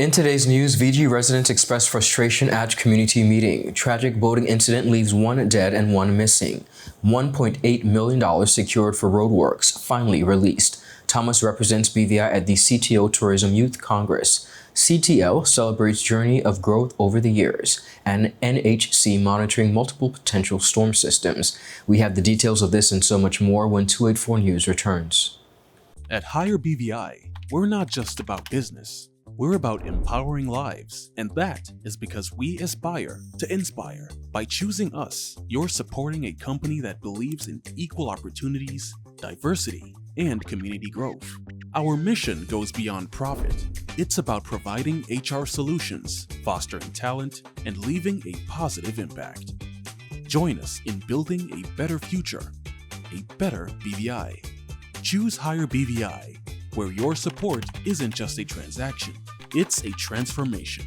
In today's news, VG residents express frustration at community meeting. Tragic boating incident leaves 1 dead and 1 missing. $1.8 million secured for roadworks, finally released. Thomas represents BVI at the CTO Tourism Youth Congress. CTL celebrates journey of growth over the years, and NHC monitoring multiple potential storm systems. We have the details of this and so much more when 284 News returns. At Higher BVI, we're not just about business. We're about empowering lives, and that is because we aspire to inspire. By choosing us, you're supporting a company that believes in equal opportunities, diversity, and community growth. Our mission goes beyond profit. It's about providing HR solutions, fostering talent, and leaving a positive impact. Join us in building a better future, a better BVI. Choose Higher BVI, where your support isn't just a transaction, it's a transformation.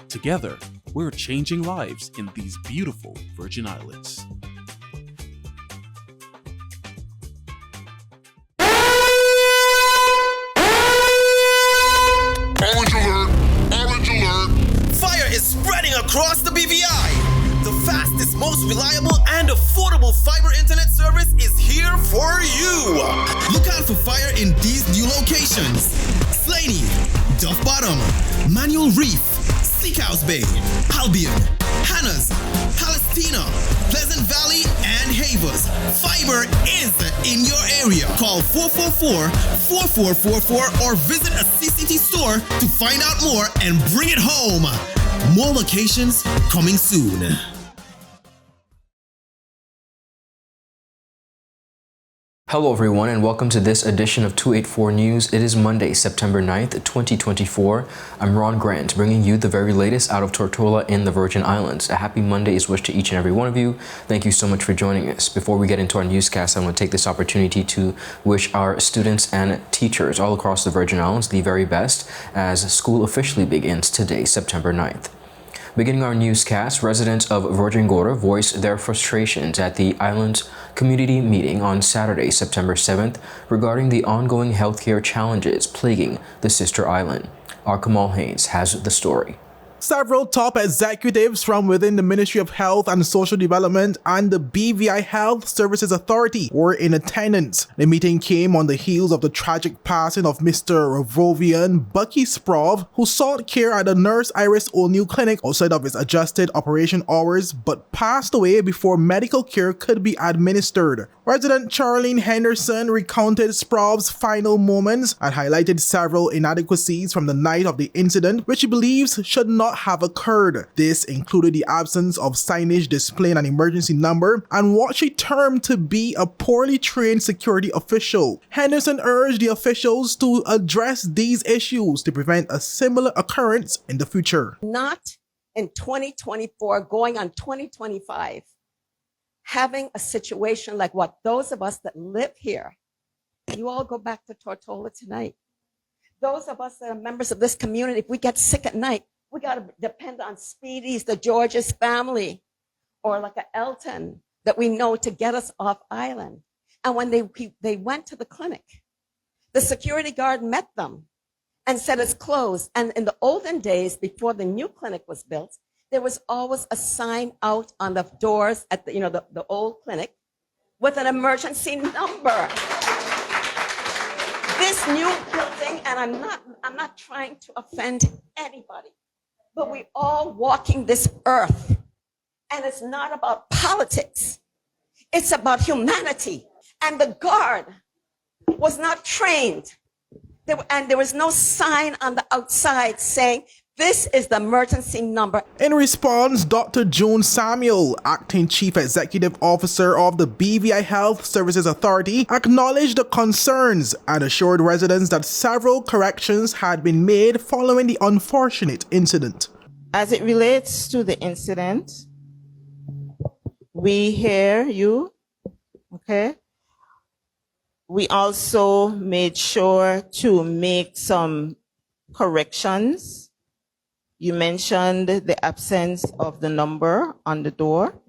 Together, we're changing lives in these beautiful Virgin Islands. Orange alert! Orange alert! Fire is spreading across the BVI. The fastest, most reliable, and affordable fiber internet service is here for you. Look out for fire in these new locations: Slaney, Duff Bottom, Manual Reef, Seacows Bay, Albion, Hannah's, Palestina, Pleasant Valley, and Havers. Fiber is in your area. Call 444-4444 or visit a CCT store to find out more and bring it home. More locations coming soon. Hello everyone and welcome to this edition of 284 News. It is Monday, September 9th, 2024. I'm Ron Grant, bringing you the very latest out of Tortola in the Virgin Islands. A happy Monday is wished to each and every one of you. Thank you so much for joining us. Before we get into our newscast, I want to take this opportunity to wish our students and teachers all across the Virgin Islands the very best as school officially begins today, September 9th. Beginning our newscast, residents of Virgin Gorda voiced their frustrations at the island's community meeting on Saturday, September 7th, regarding the ongoing healthcare challenges plaguing the sister island. Our Kamal Haynes has the story. Several top executives from within the Ministry of Health and Social Development and the BVI Health Services Authority were in attendance. The meeting came on the heels of the tragic passing of Mr. Ravovian Bucky Sprov, who sought care at the Nurse Iris O'Neill Clinic outside of his adjusted operation hours but passed away before medical care could be administered. Resident Charlene Henderson recounted Sprov's final moments and highlighted several inadequacies from the night of the incident, which she believes should not have occurred. This included the absence of signage displaying an emergency number and what she termed to be a poorly trained security official. Henderson urged the officials to address these issues to prevent a similar occurrence in the future. Not in 2024, going on 2025, having a situation like what those of us that live here, you all go back to Tortola tonight. Those of us that are members of this community, if we get sick at night, we got to depend on Speedy's, the George's family, or like a Elton that we know to get us off island. And when they went to the clinic, the security guard met them and said it's closed. And in the olden days, before the new clinic was built, there was always a sign out on the doors at the old clinic with an emergency number. This new building, and I'm not trying to offend anybody, but we all walking this earth, and it's not about politics. It's about humanity. And the guard was not trained. There was no sign on the outside saying, this is the emergency number. In response, Dr. June Samuel, Acting Chief Executive Officer of the BVI Health Services Authority, acknowledged the concerns and assured residents that several corrections had been made following the unfortunate incident. As it relates to the incident, we hear you, okay? We also made sure to make some corrections. You mentioned the absence of the number on the door,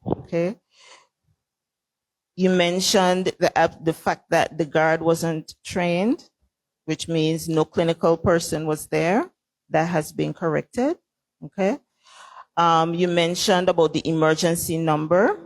okay? You mentioned the fact that the guard wasn't trained, which means no clinical person was there. that has been corrected. Okay. You mentioned about the emergency number.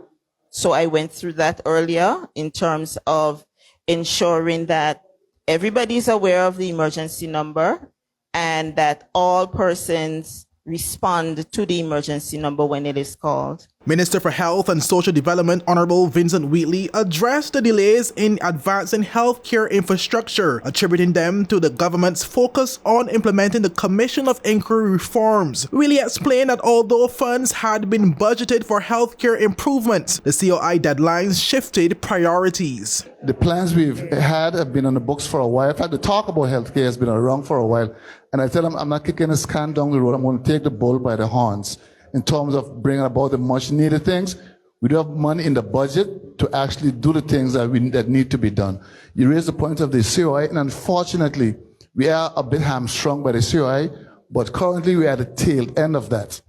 So I went through that earlier in terms of ensuring that everybody is aware of the emergency number and that all persons respond to the emergency number when it is called. Minister for Health and Social Development Honorable Vincent Wheatley addressed the delays in advancing healthcare infrastructure, attributing them to the government's focus on implementing the Commission of Inquiry reforms. Wheatley explained that although funds had been budgeted for healthcare improvements, the COI deadlines shifted priorities. The plans we've had have been on the books for a while. In fact, the talk about healthcare has been around for a while. And I tell them, I'm not kicking a can down the road. I'm going to take the bull by the horns in terms of bringing about the much needed things. We do have money in the budget to actually do the things that need to be done. You raise the point of the COI, and unfortunately, we are a bit hamstrung by the COI, but currently we are at the tail end of that.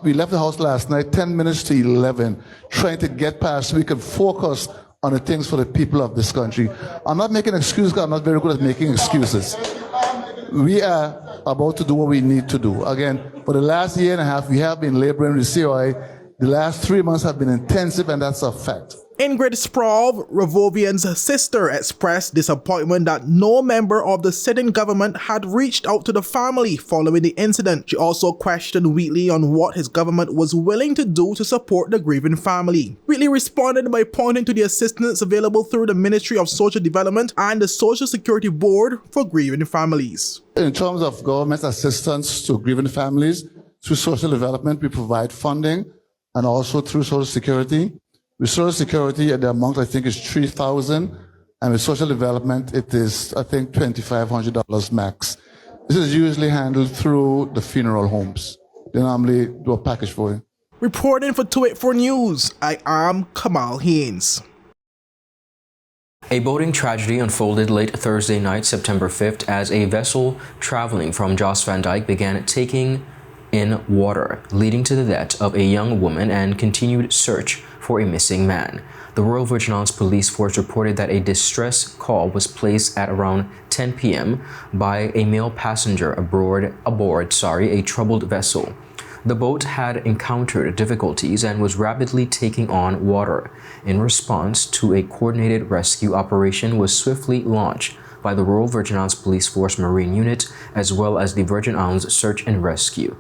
We left the house last night, 10 minutes to 11, trying to get past so we can focus on the things for the people of this country. I'm not making excuses because I'm not very good at making excuses. We are about to do what we need to do. Again, for the last year and a half, we have been laboring with COI. The last 3 months have been intensive, and that's a fact. Ingrid Sprawl, Revovian's sister, expressed disappointment that no member of the sitting government had reached out to the family following the incident. She also questioned Wheatley on what his government was willing to do to support the grieving family. Wheatley responded by pointing to the assistance available through the Ministry of Social Development and the Social Security Board for grieving families. In terms of government assistance to grieving families, through social development, we provide funding, and also through Social Security. With Social Security, the amount I think is $3,000, and with social development, it is, I think, $2,500 max. This is usually handled through the funeral homes. They normally do a package for you. Reporting for 284 News, I am Kamal Haynes. A boating tragedy unfolded late Thursday night, September 5th, as a vessel traveling from Jost Van Dyke began taking in water, leading to the death of a young woman and continued search for a missing man. The Royal Virgin Islands Police Force reported that a distress call was placed at around 10 p.m. by a male passenger aboard a troubled vessel. The boat had encountered difficulties and was rapidly taking on water. In response to a coordinated rescue operation was swiftly launched by the Royal Virgin Islands Police Force Marine Unit as well as the Virgin Islands Search and Rescue.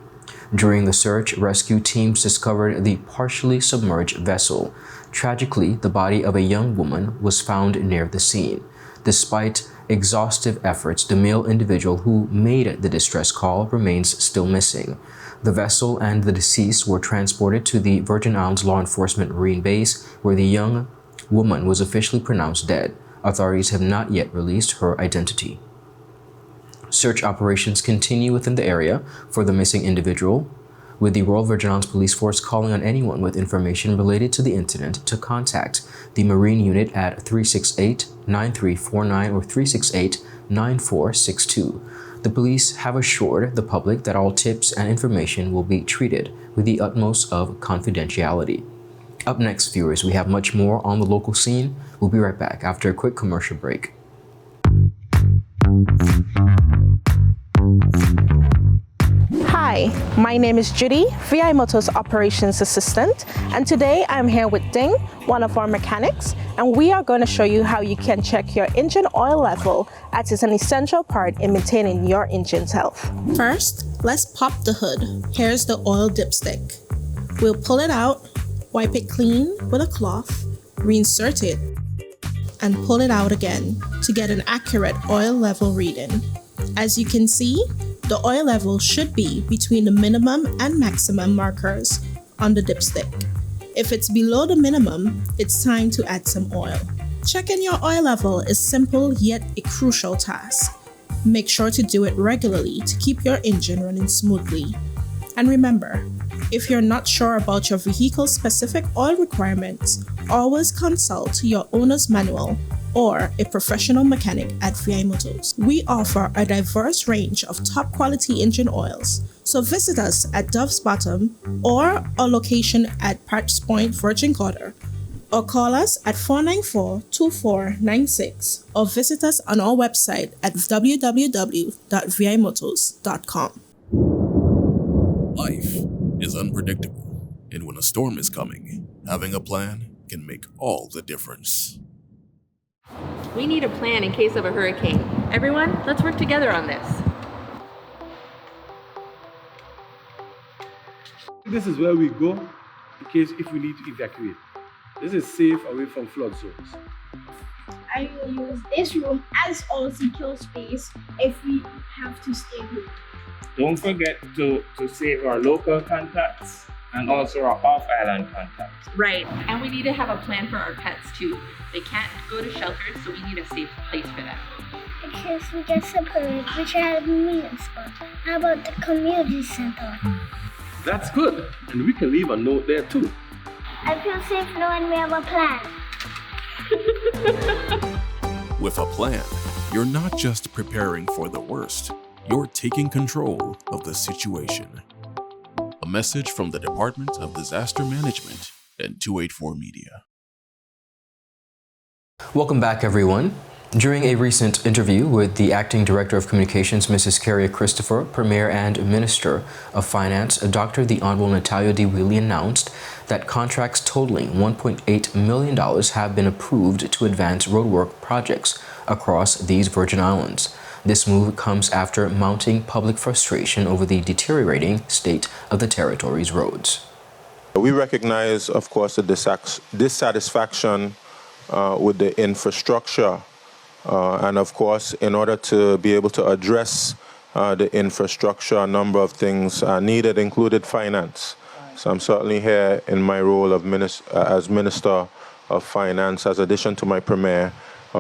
During the search, rescue teams discovered the partially submerged vessel. Tragically, the body of a young woman was found near the scene. Despite exhaustive efforts, the male individual who made the distress call remains still missing. The vessel and the deceased were transported to the Virgin Islands Law Enforcement Marine Base, where the young woman was officially pronounced dead. Authorities have not yet released her identity. Search operations continue within the area for the missing individual, with the Royal Virgin Islands Police Force calling on anyone with information related to the incident to contact the Marine Unit at 368-9349 or 368-9462. The police have assured the public that all tips and information will be treated with the utmost of confidentiality. Up next, viewers, we have much more on the local scene. We'll be right back after a quick commercial break. Hi, my name is Judy, VI Motors Operations Assistant, and today I'm here with Ding, one of our mechanics, and we are going to show you how you can check your engine oil level, as it's an essential part in maintaining your engine's health. First, let's pop the hood. Here's the oil dipstick. We'll pull it out, wipe it clean with a cloth, reinsert it, and pull it out again to get an accurate oil level reading. As you can see, the oil level should be between the minimum and maximum markers on the dipstick. If it's below the minimum, it's time to add some oil. Checking your oil level is simple yet a crucial task. Make sure to do it regularly to keep your engine running smoothly. And remember, if you're not sure about your vehicle's specific oil requirements, always consult your owner's manual or a professional mechanic at VI Motors. We offer a diverse range of top quality engine oils, so visit us at Dove's Bottom or our location at Patch Point, Virgin Gorda, or call us at 494-2496 or visit us on our website at www.vimotors.com. Life is unpredictable, and when a storm is coming, having a plan can make all the difference. We need a plan in case of a hurricane. Everyone, let's work together on this. This is where we go in case if we need to evacuate. This is safe away from flood zones. I will use this room as our secure space if we have to stay home. Don't forget to save our local contacts and also our off-island contacts. Right, and we need to have a plan for our pets too. They can't go to shelters, so we need a safe place for them. In case we get separated, we should have a meeting spot. How about the community center? That's good, and we can leave a note there too. I feel safe knowing we have a plan. With a plan, you're not just preparing for the worst, you're taking control of the situation. A message from the Department of Disaster Management and 284 Media. Welcome back, everyone. During a recent interview with the Acting Director of Communications, Mrs. Carrie Christopher, Premier and Minister of Finance, Dr. the Honorable Natalia D. Wheely announced that contracts totaling $1.8 million have been approved to advance roadwork projects across these Virgin Islands. This move comes after mounting public frustration over the deteriorating state of the territory's roads. We recognize, of course, the dissatisfaction with the infrastructure. And of course, in order to be able to address the infrastructure, a number of things are needed, included finance. So I'm certainly here in my role of as Minister of Finance, as addition to my Premier,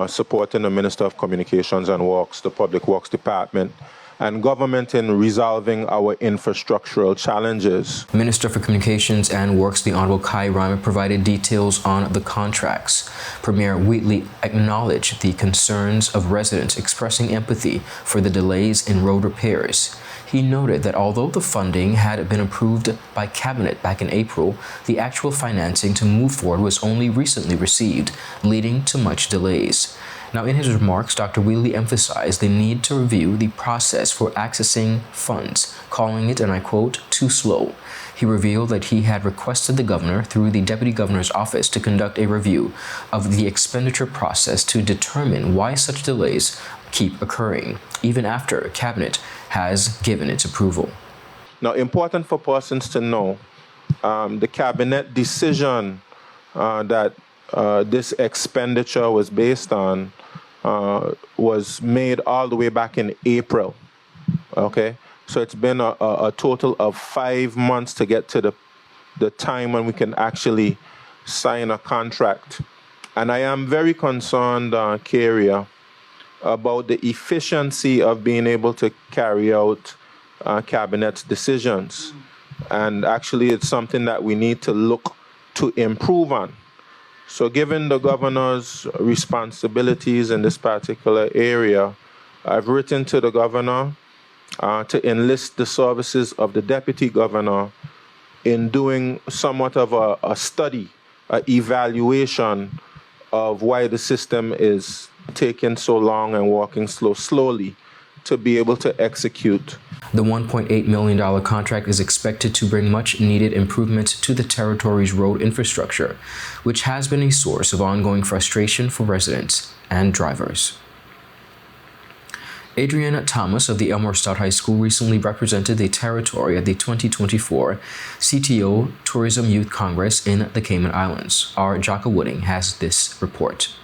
supporting the Minister of Communications and Works, the Public Works Department, and government in resolving our infrastructural challenges. Minister for Communications and Works, the Honorable Kai Reimer, provided details on the contracts. Premier Wheatley acknowledged the concerns of residents expressing empathy for the delays in road repairs. He noted that although the funding had been approved by Cabinet back in April, the actual financing to move forward was only recently received, leading to much delays. Now, in his remarks, Dr. Wheatley emphasized the need to review the process for accessing funds, calling it, and I quote, too slow. He revealed that he had requested the governor through the Deputy Governor's office to conduct a review of the expenditure process to determine why such delays keep occurring, even after Cabinet has given its approval. Now, important for persons to know, the Cabinet decision that this expenditure was based on was made all the way back in April, okay? So it's been a total of 5 months to get to the time when we can actually sign a contract. And I am very concerned, Carrie, about the efficiency of being able to carry out Cabinet's decisions. And actually, it's something that we need to look to improve on. So given the governor's responsibilities in this particular area, I've written to the governor to enlist the services of the deputy governor in doing somewhat of a study, an evaluation of why the system is taking so long and walking slowly to be able to execute. The $1.8 million contract is expected to bring much needed improvements to the territory's road infrastructure, which has been a source of ongoing frustration for residents and drivers. Adrian Thomas of the Elmore Stout High School recently represented the territory at the 2024 CTO Tourism Youth Congress in the Cayman Islands. Our Jaka Wooding has this report.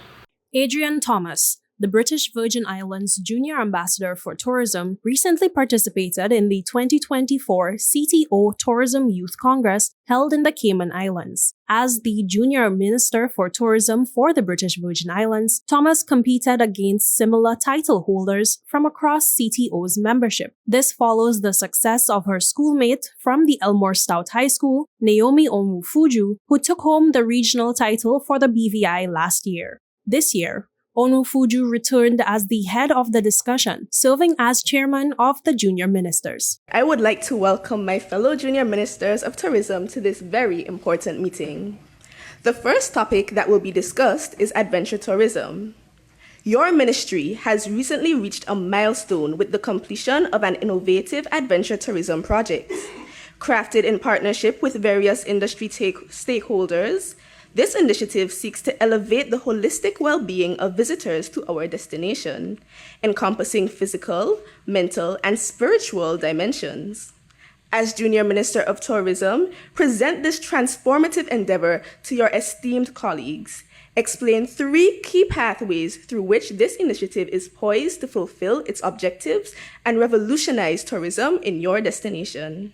Adrian Thomas, the British Virgin Islands Junior Ambassador for Tourism, recently participated in the 2024 CTO Tourism Youth Congress held in the Cayman Islands. As the Junior Minister for Tourism for the British Virgin Islands, Thomas competed against similar title holders from across CTO's membership. This follows the success of her schoolmate from the Elmore Stout High School, Naomi Onwufuju, who took home the regional title for the BVI last year. This year, Onwufuju returned as the head of the discussion, serving as chairman of the junior ministers. I would like to welcome my fellow junior ministers of tourism to this very important meeting. The first topic that will be discussed is adventure tourism. Your ministry has recently reached a milestone with the completion of an innovative adventure tourism project. Crafted in partnership with various industry stakeholders, this initiative seeks to elevate the holistic well-being of visitors to our destination, encompassing physical, mental, and spiritual dimensions. As Junior Minister of Tourism, present this transformative endeavor to your esteemed colleagues. Explain 3 key pathways through which this initiative is poised to fulfill its objectives and revolutionize tourism in your destination.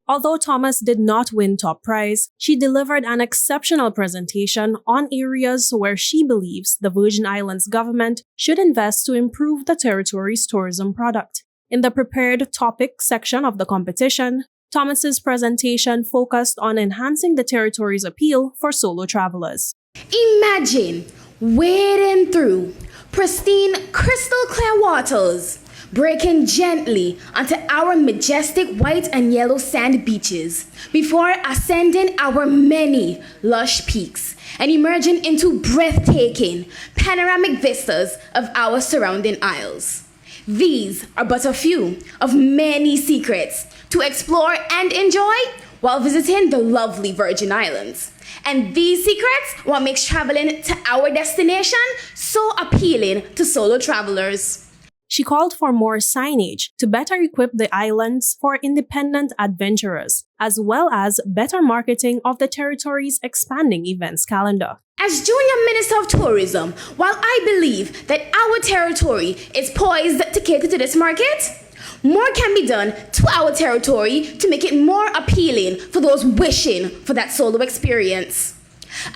Although Thomas did not win top prize, she delivered an exceptional presentation on areas where she believes the Virgin Islands government should invest to improve the territory's tourism product. In the prepared topic section of the competition, Thomas's presentation focused on enhancing the territory's appeal for solo travelers. Imagine wading through pristine, crystal clear waters, breaking gently onto our majestic white and yellow sand beaches before ascending our many lush peaks and emerging into breathtaking panoramic vistas of our surrounding isles. These are but a few of many secrets to explore and enjoy while visiting the lovely Virgin Islands. And these secrets what makes traveling to our destination so appealing to solo travelers. She called for more signage to better equip the islands for independent adventurers, as well as better marketing of the territory's expanding events calendar. As Junior Minister of Tourism, while I believe that our territory is poised to cater to this market, more can be done to our territory to make it more appealing for those wishing for that solo experience.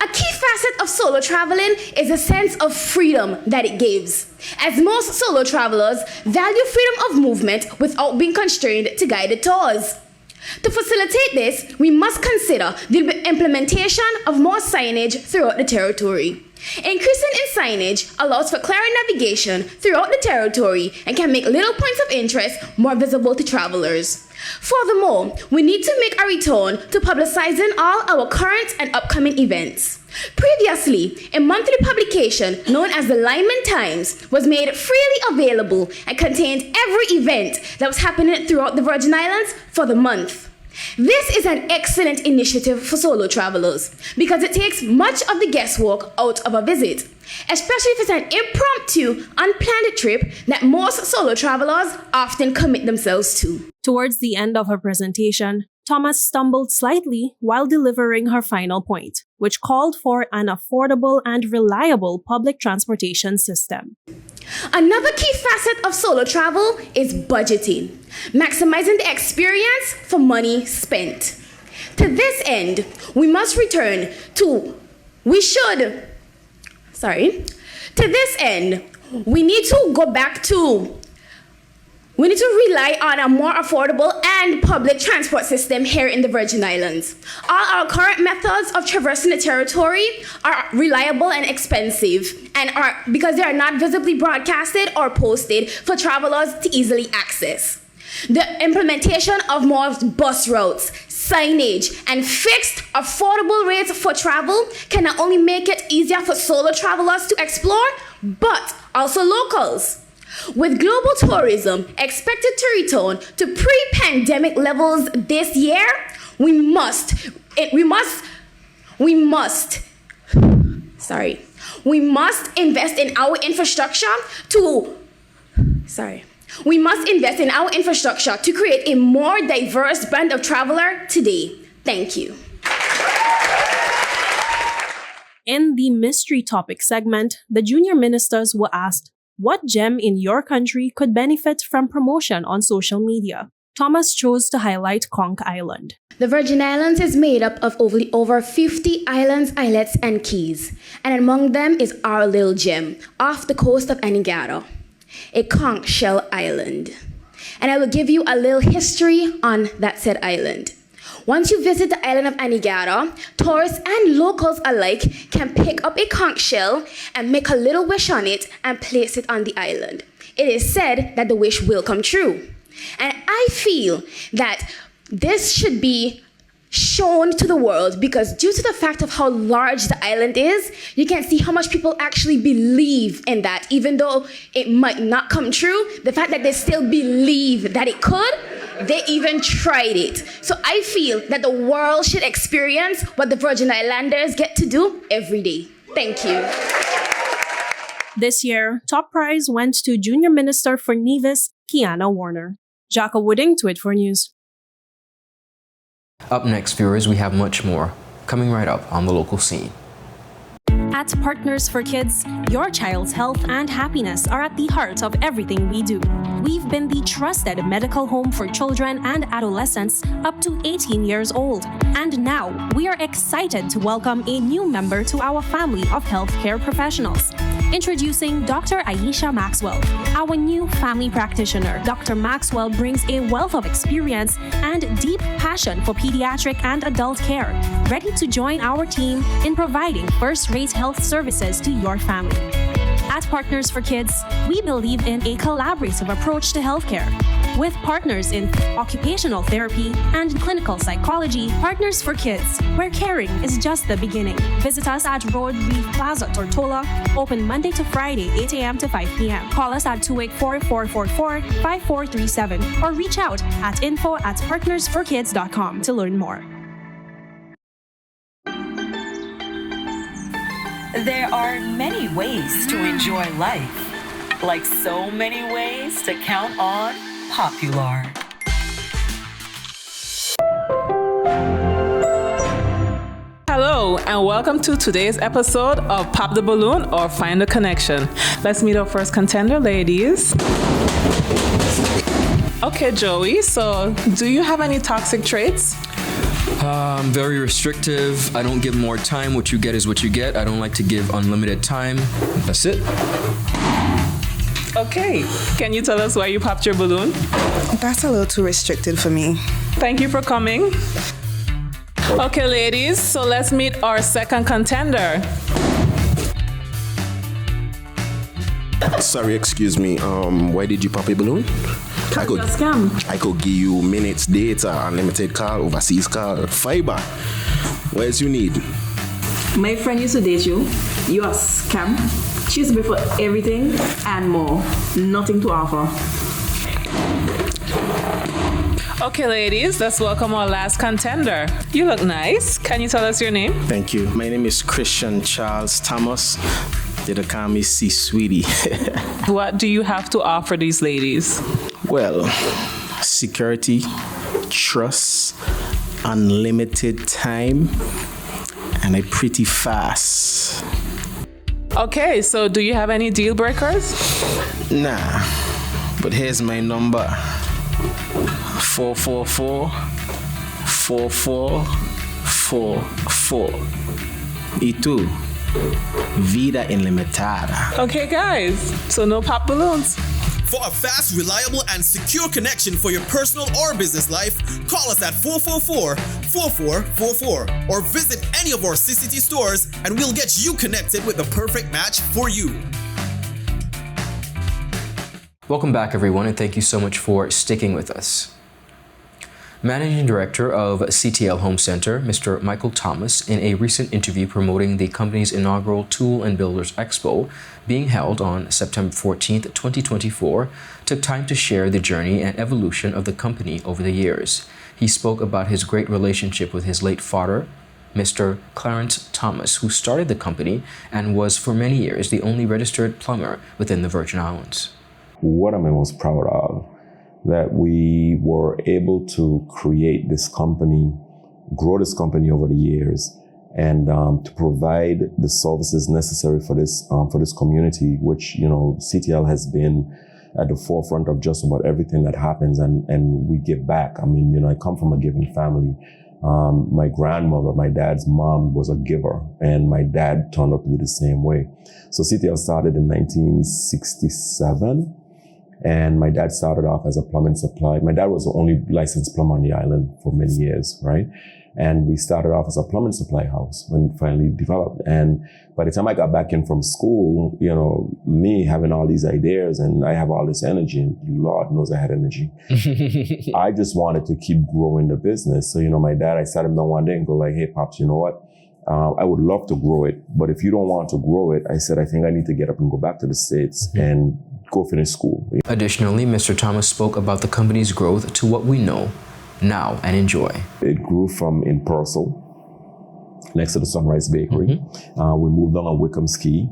A key facet of solo traveling is a sense of freedom that it gives, as most solo travelers value freedom of movement without being constrained to guided tours. To facilitate this, we must consider the implementation of more signage throughout the territory. Increasing in signage allows for clearer navigation throughout the territory and can make little points of interest more visible to travelers. Furthermore, we need to make a return to publicizing all our current and upcoming events. Previously, a monthly publication known as the Lyman Times was made freely available and contained every event that was happening throughout the Virgin Islands for the month. This is an excellent initiative for solo travelers because it takes much of the guesswork out of a visit, especially if it's an impromptu, unplanned trip that most solo travelers often commit themselves to. Towards the end of her presentation, Thomas stumbled slightly while delivering her final point, which called for an affordable and reliable public transportation system. Another key facet of solo travel is budgeting, maximizing the experience for money spent. To this end, we must return to, we need to rely on a more affordable and public transport system here in the Virgin Islands. All our current methods of traversing the territory are reliable and expensive, and because they are not visibly broadcasted or posted for travelers to easily access. The implementation of more bus routes, signage, and fixed affordable rates for travel can not only make it easier for solo travelers to explore, but also locals. With global tourism expected to return to pre-pandemic levels this year, we must invest in our infrastructure to create a more diverse brand of traveler today. Thank you. In the mystery topic segment, the junior ministers were asked what gem in your country could benefit from promotion on social media. Thomas chose to highlight Conch Island. The Virgin Islands is made up of over 50 islands, islets, and keys, and among them is our little gem off the coast of Anegada, a conch shell island. And I will give you a little history on that said island. Once you visit the island of Anegada, tourists and locals alike can pick up a conch shell and make a little wish on it and place it on the island. It is said that the wish will come true. And I feel that this should shown to the world, because due to the fact of how large the island is, you can see how much people actually believe in that. Even though it might not come true, the fact that they still believe that it could, they even tried it. So I feel that the world should experience what the Virgin Islanders get to do every day. Thank you. This year, top prize went to Junior Minister for Nevis, Kiana Warner. Jaka Wooding, 284 News. Up next, viewers, we have much more coming right up on the local scene. At Partners for Kids, your child's health and happiness are at the heart of everything we do. We've been the trusted medical home for children and adolescents up to 18 years old. And now, we are excited to welcome a new member to our family of healthcare professionals. Introducing Dr. Aisha Maxwell, our new family practitioner. Dr. Maxwell brings a wealth of experience and deep passion for pediatric and adult care, ready to join our team in providing first-rate health services to your family. At Partners for Kids, we believe in a collaborative approach to healthcare. With partners in occupational therapy and clinical psychology, Partners for Kids, where caring is just the beginning. Visit us at Road Reef Plaza, Tortola, open Monday to Friday, 8 a.m. to 5 p.m. Call us at 284-444-5437 or reach out at info@partnersforkids.com to learn more. There are many ways to enjoy life, like so many ways to count on Popular. Hello, and welcome to today's episode of Pop the Balloon or Find the Connection. Let's meet our first contender, ladies. Okay, Joey, so do you have any toxic traits? I'm very restrictive. I don't give more time. What you get is what you get. I don't like to give unlimited time. That's it. Okay. Can you tell us why you popped your balloon? That's a little too restricted for me. Thank you for coming. Okay, ladies, so let's meet our second contender. Sorry, excuse me. Why did you pop a balloon? I could give you minutes, data, unlimited call, overseas call, fiber. What else you need? My friend used to date you. You are a scam. She used to be for everything and more. Nothing to offer. Okay, ladies, let's welcome our last contender. You look nice. Can you tell us your name? Thank you. My name is Christian Charles Thomas. They call me C Sweetie. What do you have to offer these ladies? Well, security, trust, unlimited time, and a pretty fast. Okay, so do you have any deal breakers? Nah, but here's my number. 444-4444. E2. Vida Ilimitada. Okay, guys, so no pop balloons. For a fast, reliable, and secure connection for your personal or business life, call us at 444-4444 or visit any of our CCT stores and we'll get you connected with the perfect match for you. Welcome back, everyone, and thank you so much for sticking with us. Managing Director of CTL Home Center, Mr. Michael Thomas, in a recent interview promoting the company's inaugural Tool and Builders Expo being held on September 14th, 2024, took time to share the journey and evolution of the company over the years. He spoke about his great relationship with his late father, Mr. Clarence Thomas, who started the company and was for many years the only registered plumber within the Virgin Islands. What am I most proud of? That we were able to create this company, grow this company over the years, and to provide the services necessary for this community, which, you know, CTL has been at the forefront of just about everything that happens, and we give back. I mean, you know, I come from a giving family. My grandmother, my dad's mom, was a giver, and my dad turned out to be the same way. So CTL started in 1967. And my dad started off as a plumbing supply. My dad was the only licensed plumber on the island for many years, right? And we started off as a plumbing supply house when it finally developed. And by the time I got back in from school, you know, me having all these ideas and I have all this energy, and Lord knows I had energy. I just wanted to keep growing the business. So, you know, my dad, I sat him down one day and go like, hey, Pops, you know what? I would love to grow it, but if you don't want to grow it, I said, I think I need to get up and go back to the States and go finish school. Additionally, Mr. Thomas spoke about the company's growth to what we know now and enjoy. It grew from in Purcell, next to the Sunrise Bakery. We moved on Wickham's Key.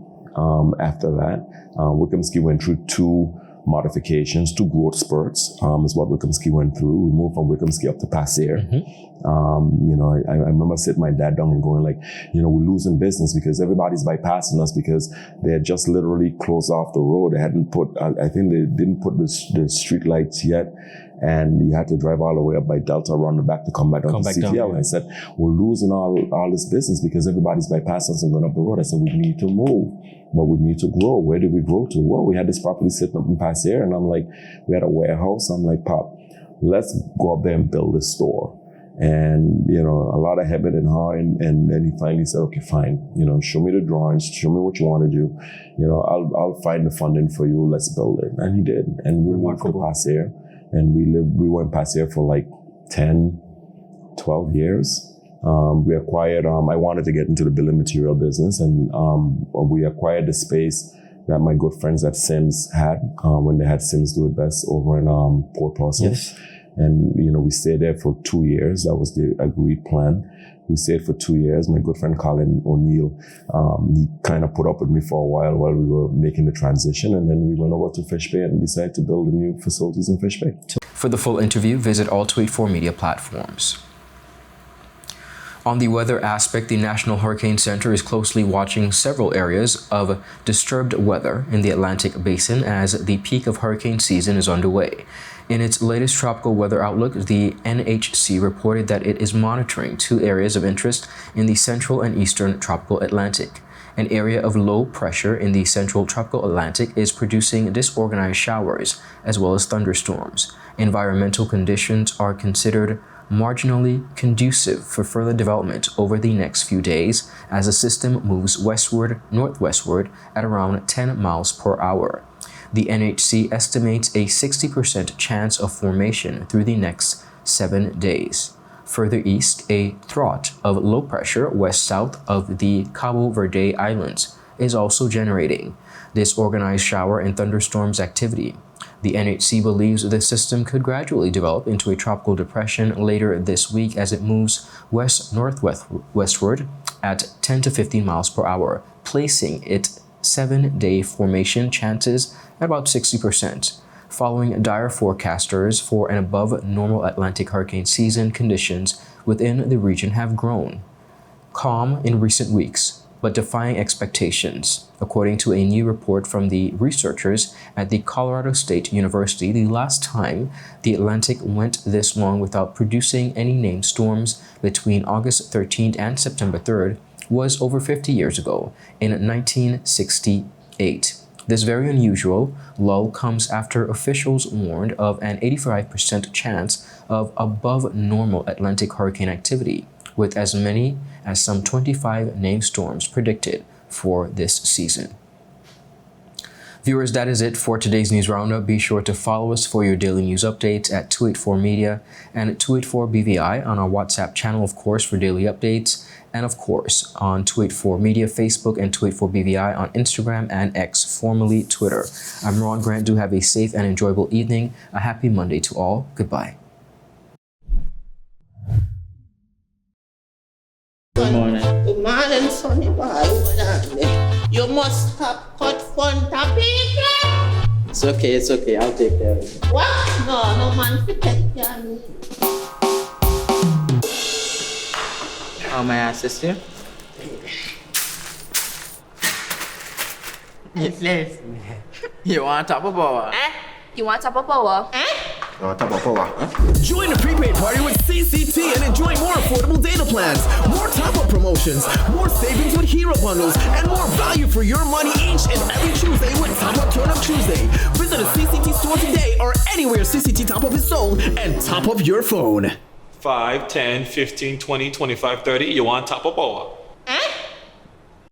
After that, Wickham's Key went through 2 modifications, 2 growth spurts, is what Wickham's Key went through. We moved from Wickham's Key up to Passear. You know, I remember sitting my dad down and going like, you know, we're losing business because everybody's bypassing us because they had just literally closed off the road. They hadn't put, I think they didn't put the street lights yet. And you had to drive all the way up by Delta around the back to come back down to CTL. And I said, we're losing all this business because everybody's bypassing us and going up the road. I said, we need to move, but we need to grow. Where did we grow to? Well, we had this property sitting up in Passear, and I'm like, we had a warehouse. I'm like, Pop, let's go up there and build a store. And, you know, a lot of heaven and heart. And then he finally said, okay, fine. You know, show me the drawings, show me what you want to do. You know, I'll find the funding for you. Let's build it. And he did. And we moved to Passear. And we were in Passear for like 10, 12 years. We acquired, I wanted to get into the building material business, and we acquired the space that my good friends at Sims had when they had Sims Do It Best over in Port Porcelain. Yes. And, you know, we stayed there for 2 years. That was the agreed plan. We stayed for 2 years. My good friend Colin O'Neill, he kind of put up with me for a while we were making the transition. And then we went over to Fish Bay and decided to build the new facilities in Fish Bay. For the full interview, visit all 284 media platforms. On the weather aspect, the National Hurricane Center is closely watching several areas of disturbed weather in the Atlantic Basin as the peak of hurricane season is underway. In its latest tropical weather outlook, the NHC reported that it is monitoring 2 areas of interest in the central and eastern tropical Atlantic. An area of low pressure in the central tropical Atlantic is producing disorganized showers as well as thunderstorms. Environmental conditions are considered marginally conducive for further development over the next few days as the system moves westward-northwestward at around 10 miles per hour. The NHC estimates a 60% chance of formation through the next 7 days. Further east, a throat of low pressure west-south of the Cabo Verde Islands is also generating disorganized shower and thunderstorms activity. The NHC believes the system could gradually develop into a tropical depression later this week as it moves west-northwestward at 10 to 15 miles per hour, placing its 7-day formation chances at about 60%. Following dire forecasters for an above-normal Atlantic hurricane season, conditions within the region have grown calm in recent weeks, but defying expectations. According to a new report from the researchers at the Colorado State University, the last time the Atlantic went this long without producing any named storms between August 13th and September 3rd was over 50 years ago, in 1968. This very unusual lull comes after officials warned of an 85% chance of above-normal Atlantic hurricane activity, with as many as some 25 named storms predicted for this season. Viewers, that is it for today's News Roundup. Be sure to follow us for your daily news updates at 284 Media and 284 BVI on our WhatsApp channel, of course, for daily updates, and of course on 284 Media Facebook and 284 BVI on Instagram and X, formerly Twitter. I'm Ron Grant. Do have a safe and enjoyable evening. A happy Monday to all. Goodbye. Good morning. Good morning, Sonny boy. You must stop cut fun people. It's okay, I'll take care of it. What? No man to take care of me. How may I assist you? Yes. You want top of power? You want top of power? Join the prepaid party with CCT and enjoy more affordable data plans, more top-up promotions, more savings with hero bundles, and more value for your money each and every Tuesday with Top Up Turn Up Tuesday. Visit a CCT store today or anywhere CCT Top Up is sold and top up your phone. 5, 10, 15, 20, 25, 30. You want top up hour.